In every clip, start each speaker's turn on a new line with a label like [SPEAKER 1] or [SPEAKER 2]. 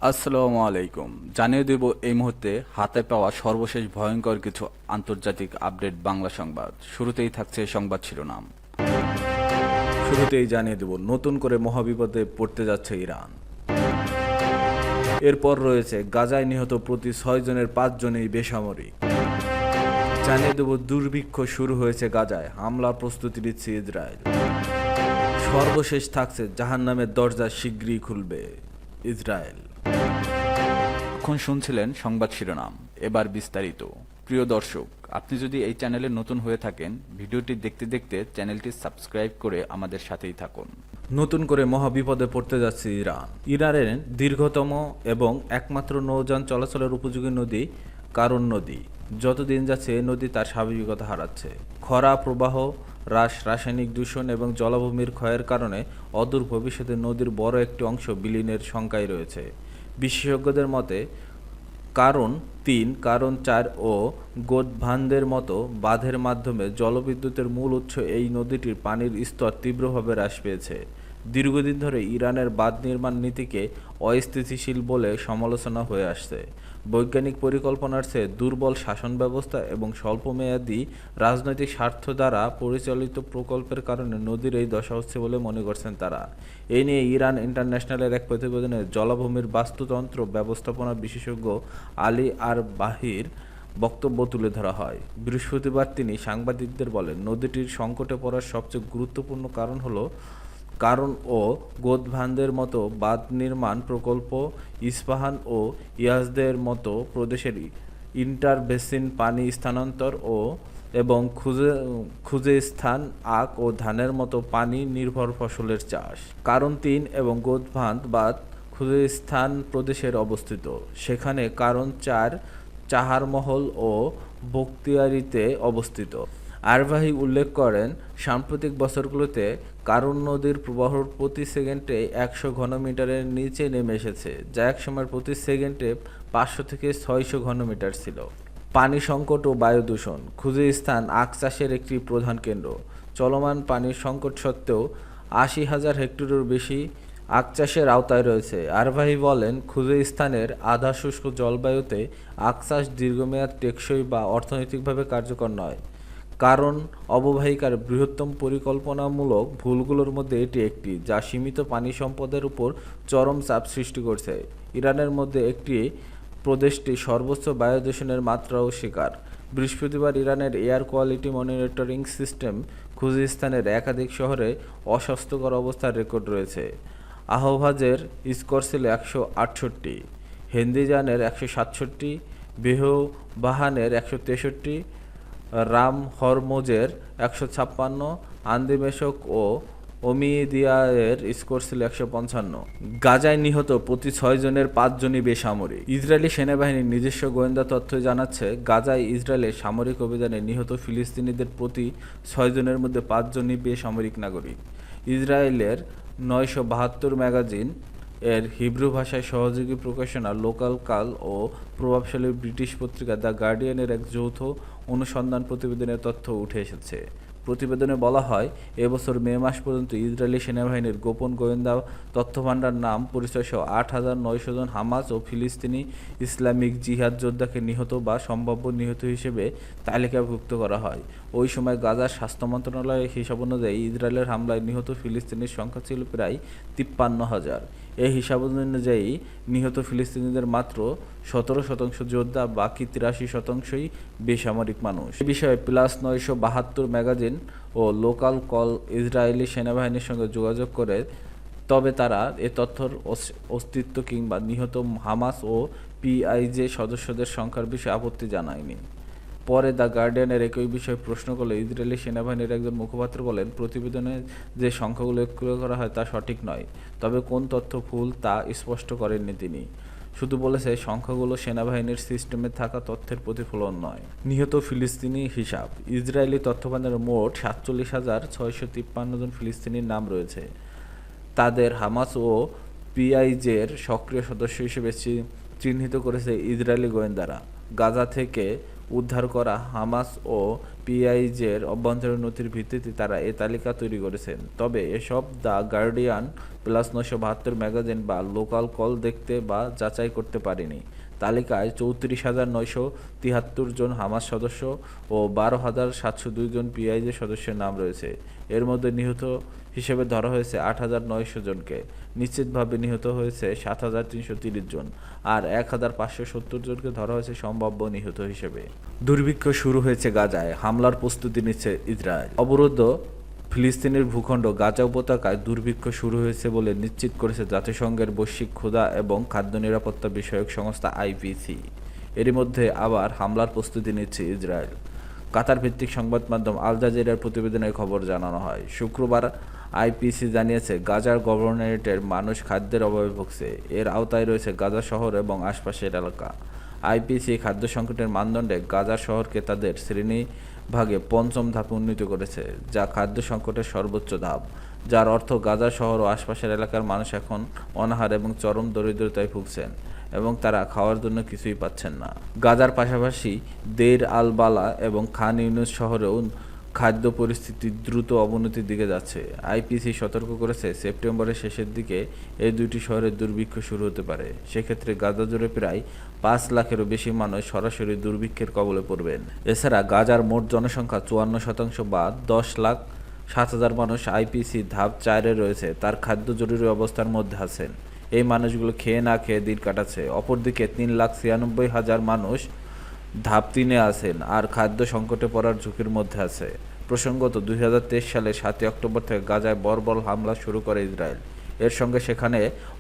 [SPEAKER 1] আসসালামু আলাইকুম। জানিয়ে দেব এই মুহূর্তে হাতে পাওয়া সর্বশেষ ভয়ঙ্কর কিছু আন্তর্জাতিক আপডেট বাংলা সংবাদ। শুরুতেই থাকছে সংবাদ শিরোনাম। শুরুতেই জানিয়ে দেব নতুন করে মহাবিপদে পড়তে যাচ্ছে ইরান। এরপর রয়েছে গাজায় নিহত প্রতি 6 জনের 5 জনেই বেসামরিক। জানিয়ে দেব দুর্ভিক্ষ শুরু হয়েছে গাজায়, হামলা প্রস্তুতি নিচ্ছে ইসরায়েল। সর্বশেষ থাকছে জাহান্নামের দরজা শিগগিরই খুলবে ইসরায়েল। এখন শুনছিলেন সংবাদ শিরোনাম, এবার বিস্তারিত। প্রিয় দর্শক, আপনি যদি এই চ্যানেলে নতুন হয়ে থাকেন, ভিডিওটি দেখতে দেখতে চ্যানেলটি সাবস্ক্রাইব করে আমাদের সাথেই থাকুন। নতুন করে মহাবিপদে পড়তে যাচ্ছে ইরান। ইরানের দীর্ঘতম এবং একমাত্র নৌযান চলাচলের উপযোগী নদী কারণ নদী। যতদিন যাচ্ছে এই নদী তার স্বাভাবিকতা হারাচ্ছে। খরা, প্রবাহ হ্রাস, রাসায়নিক দূষণ এবং জলাভূমির ক্ষয়ের কারণে অদূর ভবিষ্যতে নদীর বড় একটি অংশ বিলীনের শঙ্কায় রয়েছে। বিশেষজ্ঞদের মতে কারণ 3, কারণ 4 ও গোদভান্দের মতো বাঁধের মাধ্যমে জলবিদ্যুতের মূল উৎস এই নদীটির পানির স্তর তীব্রভাবে হ্রাস পেয়েছে। দীর্ঘদিন ধরে ইরানের বাঁধ নির্মাণ নীতিকে অস্থিতিশীল বলে সমালোচনা হয়ে আসছে। বৈজ্ঞানিক পরিকল্পনার চেয়ে দুর্বল শাসন ব্যবস্থা এবং স্বল্পমেয়াদী রাজনৈতিক স্বার্থ দ্বারা পরিচালিত প্রকল্পের কারণে নদীর এই দশা হচ্ছে বলে মনে করছেন তারা। এই নিয়ে ইরান ইন্টারন্যাশনালের এক প্রতিবেদনে জলাভূমির বাস্তুতন্ত্র ব্যবস্থাপনা বিশেষজ্ঞ আলী আর বাহির বক্তব্য তুলে ধরা হয়। বৃহস্পতিবার তিনি সাংবাদিকদের বলেন, নদীটির সংকটে পড়ার সবচেয়ে গুরুত্বপূর্ণ কারণ ও গোদভান্দের মতো বাঁধ নির্মাণ প্রকল্প ইস্পাহান ও ইয়াজদের মতো প্রদেশের ইন্টারবেসিন পানি স্থানান্তর এবং খুজেস্তান, আখ ও ধানের মতো পানি নির্ভর ফসলের চাষ। কারণ 3 এবং গোদভান্দ বাঁধ খুজেস্তান প্রদেশের অবস্থিত। সেখানে কারণ 4 চাহারমহল ও বখতিয়ারিতে অবস্থিত। আরবাহি উল্লেখ করেন, সাম্প্রতিক বছরগুলোতে কারণ নদীর প্রবাহ প্রতি সেকেন্ডে 100 ঘনমিটারের নিচে নেমে এসেছে, যা একসময় প্রতি সেকেন্ডে 500 থেকে 600 ঘনমিটার ছিল। পানি সংকট ও বায়ু দূষণ। খুজেস্তান আখ চাষের একটি প্রধান কেন্দ্র। চলমান পানির সংকট সত্ত্বেও 80,000 হেক্টরেরও বেশি আখ চাষের আওতায় রয়েছে। আরবাহি বলেন, খুজেস্তানের আধা শুষ্ক জলবায়ুতে আখ চাষ দীর্ঘমেয়াদ টেকসই বা অর্থনৈতিকভাবে কার্যকর নয়। কারণ অববাহিকার বৃহত্তম পরিকল্পনামূলক ভুলগুলোর মধ্যে এটি একটি, যা সীমিত পানি সম্পদের উপর চরম চাপ সৃষ্টি করছে। ইরানের মধ্যে একটি প্রদেশটি সর্বোচ্চ বায়ু দূষণের মাত্রাও শিকার। বৃহস্পতিবার ইরানের এয়ার কোয়ালিটি মনিটরিং সিস্টেম খুজেস্তানের একাধিক শহরে অস্বাস্থ্যকর অবস্থার রেকর্ড রয়েছে। আহভাজের স্কোর ছিল 168, হেন্দিজানের 167, বেহবাহানের 163, রাম হরমোজের 156, আন্দিমেশক ও ওমিদিয়ায়ের স্কোর ছিল 155। গাজায় নিহত প্রতি 6 জনের 5 জনই বেসামরিক। ইসরায়েলি সেনাবাহিনীর নিজস্ব গোয়েন্দা তথ্য জানাচ্ছে, গাজায় ইসরায়েলের সামরিক অভিযানে নিহত ফিলিস্তিনিদের প্রতি 6 জনের মধ্যে 5 জনই বেসামরিক নাগরিক। ইসরায়েলের 972 ম্যাগাজিন এর হিব্রু ভাষায় সহযোগী প্রকাশনা লোকাল কাল ও প্রভাবশালী ব্রিটিশ পত্রিকা দ্য গার্ডিয়ানের এক যৌথ অনুসন্ধান প্রতিবেদনের তথ্য উঠে এসেছে। প্রতিবেদনে বলা হয়, এবছর মে মাস পর্যন্ত ইসরায়েলি সেনাবাহিনীর গোপন গোয়েন্দা তথ্যভাণ্ডার নাম পরিচয়সহ 8,900 জন হামাস ও ফিলিস্তিনি ইসলামিক জিহাদ যোদ্ধাকে নিহত বা সম্ভাব্য নিহত হিসেবে তালিকাভুক্ত করা হয়। ওই সময় গাজার স্বাস্থ্য মন্ত্রণালয়ের হিসাব অনুযায়ী ইসরায়েলের হামলায় নিহত ফিলিস্তিনির সংখ্যা ছিল প্রায় 53,000। এই হিসাব অনুযায়ী নিহত ফিলিস্তিনিদের মাত্র 17% যোদ্ধা, বাকি 83%ই বেসামরিক মানুষ। এ বিষয়ে +972 ম্যাগাজিন ও লোকাল কল ইসরায়েলি সেনাবাহিনীর সঙ্গে যোগাযোগ করে, তবে তারা এ তথ্যের অস্তিত্ব কিংবা নিহত হামাস ও পিআইজে সদস্যদের সংখ্যার বিষয়ে আপত্তি জানায়নি। পরে দ্য গার্ডিয়ানের একই বিষয়ে প্রশ্ন করলে ইসরায়েলি সেনাবাহিনীর একজন মুখপাত্র বলেন, প্রতিবেদনে যে সংখ্যাগুলো উল্লেখ করা হয় তা সঠিক নয়, তবে কোন তথ্য ভুল তা স্পষ্ট করেননি তিনি। শুধু বলেছে, সংখ্যাগুলো সেনাবাহিনীর সিস্টেমে থাকা তথ্যের প্রতিফলন নয়। নিহত ফিলিস্তিনি হিসাব। ইসরায়েলি তথ্যভাণ্ডারে মোট 47,653 জন ফিলিস্তিনির নাম রয়েছে। তাদের হামাস ও পিআইজের সক্রিয় সদস্য হিসেবে চিহ্নিত করেছে ইসরায়েলি গোয়েন্দারা। গাজা থেকে উদ্ধার করা হামাস ও পিআইজের অভ্যন্তরীণ নথির ভিত্তিতে তারা এ তালিকা তৈরি করেছেন। তবে এসব দ্য গার্ডিয়ান, প্লাস 972 ম্যাগাজিন বা লোকাল কল দেখতে বা যাচাই করতে পারেনি। তালিকায় 34,973 জন হামাস সদস্য ও 12,702 জন পিআইজে সদস্যের নাম রয়েছে। এর মধ্যে নিহত হিসেবে ধরা হয়েছে 8,900 জনকে। নিশ্চিতভাবে নিহত হয়েছে 7,330 জন, আর 1,570 জনকে ধরা হয়েছে সম্ভাব্য নিহত হিসেবে। দুর্ভিক্ষ শুরু হয়েছে গাজায়, হামলার প্রস্তুতি নিচ্ছে ইসরায়েল। অবরুদ্ধ ফিলিস্তিনের ভূখণ্ড গাজা উপত্যকায় দুর্ভিক্ষ শুরু হয়েছে বলে নিশ্চিত করেছে জাতিসংঘের বৈশ্বিক ক্ষুধা এবং খাদ্য নিরাপত্তা বিষয়ক সংস্থা আইপিসি। এরই মধ্যে আবার হামলার প্রস্তুতি নিচ্ছে ইসরায়েল। কাতার ভিত্তিক সংবাদ মাধ্যম আল জাজিরার প্রতিবেদনে খবর জানানো হয়। শুক্রবার আইপিসি জানিয়েছে গাজার গভর্নরেটের মানুষ খাদ্যের অভাবে ভুগছে। এর আওতায় রয়েছে গাজা শহর এবং আশপাশের এলাকা। আইপিসি খাদ্য সংকটের মানদণ্ডে গাজা শহরকে তাদের শ্রেণীভাগে পঞ্চম ধাপে উন্নীত করেছে, যা খাদ্য সংকটের সর্বোচ্চ ধাপ, যার অর্থ গাজা শহর ও আশপাশের এলাকার মানুষ এখন অনাহার এবং চরম দরিদ্রতায় ভুগছেন এবং তারা খাওয়ার জন্য কিছুই পাচ্ছেন না। গাজার পাশাপাশি দেইর আল বালা এবং খান ইউনুস শহরেও খাদ্য পরিস্থিতি দ্রুত অবনতির দিকে যাচ্ছে। আইপিসি সতর্ক করেছে, সেপ্টেম্বরের শেষের দিকে এই দুইটি শহরে দুর্ভিক্ষ শুরু হতে পারে। সেক্ষেত্রে গাজা জুড়ে প্রায় 5 লাখেরও বেশি মানুষ সরাসরি দুর্ভিক্ষের কবলে পড়বেন। এছাড়া গাজার মোট জনসংখ্যা 54% বা 10,07,000 মানুষ আইপিসি ধাপ 4-এ রয়েছে তার খাদ্য জরুরি অবস্থার মধ্যে আছেন। এই মানুষগুলো খেয়ে না খেয়ে দিন কাটাচ্ছে। অপরদিকে 3,96,000 মানুষ ধাপ 3-এ আছেন আর খাদ্য সংকটে পড়ার ঝুঁকির মধ্যে আছে। প্রসঙ্গত, 2023 সালের 7 অক্টোবর থেকে গাজায় বর্বর হামলা শুরু করে ইসরায়েল। এর সঙ্গে সেখানে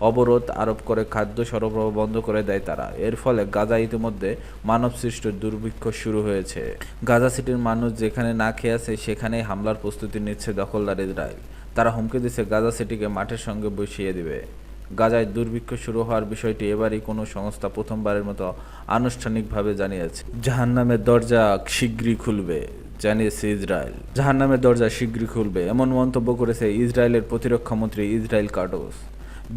[SPEAKER 1] অবরোধ আরোপ করে খাদ্য সরবরাহ বন্ধ করে দেয় তারা। এর ফলে গাজায় ইতিমধ্যে মানবসৃষ্ট দুর্ভিক্ষ শুরু হয়েছে। গাজা সিটির মানুষ যেখানে না খেয়ে আছে সেখানেই হামলার প্রস্তুতি নিচ্ছে দখলদার ইসরায়েল। তারা হুমকি দিচ্ছে গাজা সিটিকে মাঠের সঙ্গে বসিয়ে দিবে। গাজায় দুর্ভিক্ষ শুরু হওয়ার বিষয়টি এবারই কোনো সংস্থা প্রথমবারের মতো আনুষ্ঠানিকভাবে জানিয়েছে। জাহান্নামের দরজা শিগগিরই খুলবে, জানিয়েছে ইসরায়েল। জাহান্নামের দরজা শিগগিরই খুলবে, এমন মন্তব্য করেছে ইসরায়েলের প্রতিরক্ষা মন্ত্রী ইসরায়েল কাটোস।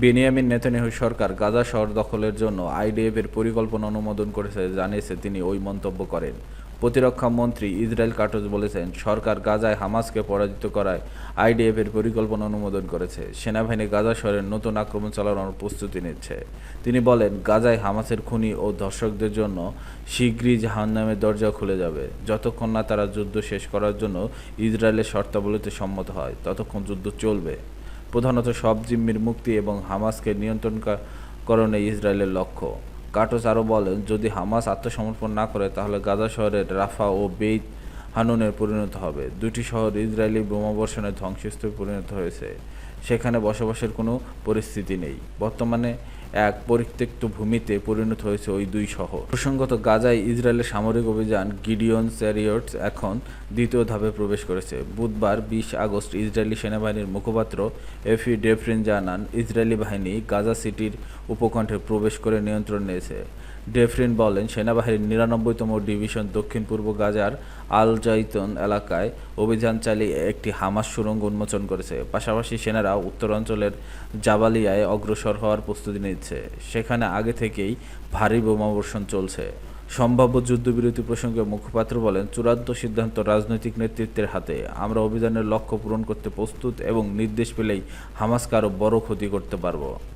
[SPEAKER 1] বেনিয়ামিন নেতানিয়াহুর সরকার গাজা শহর দখলের জন্য আইডিএফের পরিকল্পনা অনুমোদন করেছে, জানিয়েছে তিনি ওই মন্তব্য করেন। প্রতিরক্ষা মন্ত্রী ইসরায়েল কাটোস বলেছেন, সরকার গাজায় হামাসকে পরাজিত করায় আইডিএফের পরিকল্পনা অনুমোদন করেছে। সেনাবাহিনী গাজা শহরে নতুন আক্রমণ চালানোর প্রস্তুতি নিচ্ছে। তিনি বলেন, গাজায় হামাসের খুনি ও ধর্ষকদের জন্য শিগগিরই জাহান্নামের দরজা খুলে যাবে। যতক্ষণ না তারা যুদ্ধ শেষ করার জন্য ইসরায়েলের শর্তাবলীতে সম্মত হয়, ততক্ষণ যুদ্ধ চলবে। প্রধানত সব জিম্মির মুক্তি এবং হামাসকে নিয়ন্ত্রণকরণে ইসরায়েলের লক্ষ্য। কাটোস আরও বলেন, যদি হামাস আত্মসমর্পণ না করে তাহলে গাজা শহরের রাফা ও বেইত হানুনের পরিণত হবে। দুটি শহর ইসরায়েলি বোমাবর্ষণের ধ্বংসস্তূপে পরিণত হয়েছে। সেখানে বসবাসের কোনো পরিস্থিতি নেই। বর্তমানে এক পরিত্যক্ত ভূমিতে পরিণত হয়েছে ওই দুই শহর। প্রসঙ্গত, গাজায় ইসরায়েলের সামরিক অভিযান গিডিয়ন চ্যারিয়টস এখন দ্বিতীয় ধাপে প্রবেশ করেছে। বুধবার 20 আগস্ট ইসরায়েলি সেনাবাহিনীর মুখপাত্র এফি ডেফরিন জানান, ইসরায়েলি বাহিনী গাজা সিটির উপকণ্ঠে প্রবেশ করে নিয়ন্ত্রণ নিয়েছে। ডেফরিন বলেন, সেনাবাহিনীর 99তম ডিভিশন দক্ষিণ পূর্ব গাজার আল জাইতুন এলাকায় অভিযান চালিয়ে একটি হামাস সুড়ঙ্গ উন্মোচন করেছে। পাশাপাশি সেনারা উত্তরাঞ্চলের জাবালিয়ায় অগ্রসর হওয়ার প্রস্তুতি নিচ্ছে। সেখানে আগে থেকেই ভারী বোমাবর্ষণ চলছে। সম্ভাব্য যুদ্ধবিরতি প্রসঙ্গে মুখপাত্র বলেন, চূড়ান্ত সিদ্ধান্ত রাজনৈতিক নেতৃত্বের হাতে। আমরা অভিযানের লক্ষ্য পূরণ করতে প্রস্তুত এবং নির্দেশ পেলেই হামাসকে আরও বড় ক্ষতি করতে পারব।